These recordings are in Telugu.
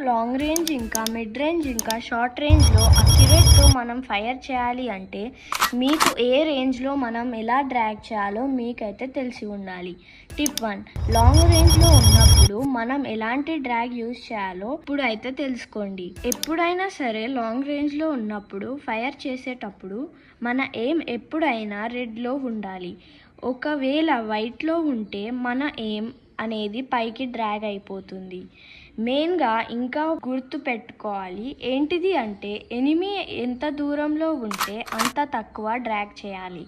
లాంగ్ రేంజ్ ఇంకా మిడ్ రేంజ్ ఇంకా షార్ట్ రేంజ్లో అక్యురేట్తో మనం ఫైర్ చేయాలి అంటే మీకు ఏ రేంజ్లో మనం ఎలా డ్రాగ్ చేయాలో మీకైతే తెలిసి ఉండాలి. టిప్ 1, లాంగ్ రేంజ్లో ఉన్నప్పుడు మనం ఎలాంటి డ్రాగ్ యూజ్ చేయాలో ఇప్పుడు అయితే తెలుసుకోండి. ఎప్పుడైనా సరే లాంగ్ రేంజ్లో ఉన్నప్పుడు ఫైర్ చేసేటప్పుడు మన ఎయిమ్ ఎప్పుడైనా రెడ్లో ఉండాలి. ఒకవేళ వైట్లో ఉంటే మన ఎయిమ్ అనేది పైకి డ్రాగ్ అయిపోతుంది. మెయిన్గా ఇంకా గుర్తు పెట్టుకోవాలి ఏంటిది అంటే ఎనిమీ ఎంత దూరంలో ఉంటే అంత తక్కువ డ్రాగ్ చేయాలి.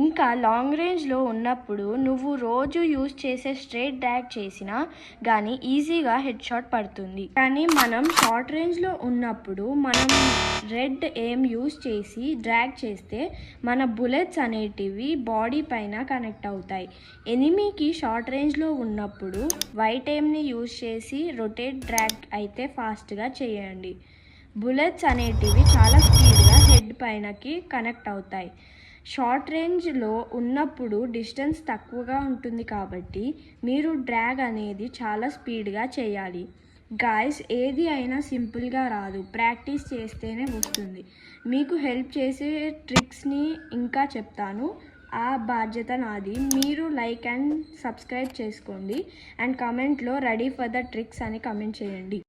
ఇంకా లాంగ్ రేంజ్లో ఉన్నప్పుడు నువ్వు రోజు యూజ్ చేసే స్ట్రైట్ డ్రాగ్ చేసినా కానీ ఈజీగా హెడ్ షాట్ పడుతుంది. కానీ మనం షార్ట్ రేంజ్లో ఉన్నప్పుడు మనం రెడ్ ఎయిమ్ యూజ్ చేసి డ్రాగ్ చేస్తే మన బుల్లెట్స్ అనేటివి బాడీ పైన కనెక్ట్ అవుతాయి. ఎనిమీకి షార్ట్ రేంజ్లో ఉన్నప్పుడు వైట్ ఎయిమ్ని యూజ్ చేసి రొటేట్ డ్రాగ్ అయితే ఫాస్ట్గా చేయండి. బుల్లెట్స్ అనేటివి చాలా స్పీడ్గా హెడ్ పైనకి కనెక్ట్ అవుతాయి. షార్ట్ రేంజ్లో ఉన్నప్పుడు డిస్టెన్స్ తక్కువగా ఉంటుంది కాబట్టి మీరు డ్రాగ్ అనేది చాలా స్పీడ్గా చేయాలి. గాయస్, ఏది అయినా సింపుల్గా రాదు, ప్రాక్టీస్ చేస్తేనే వస్తుంది. మీకు హెల్ప్ చేసే ట్రిక్స్ని ఇంకా చెప్తాను, ఆ బాధ్యత నాది. మీరు లైక్ అండ్ సబ్స్క్రైబ్ చేసుకోండి అండ్ కమెంట్లో రెడీ ఫర్ ద ట్రిక్స్ అని కమెంట్ చేయండి.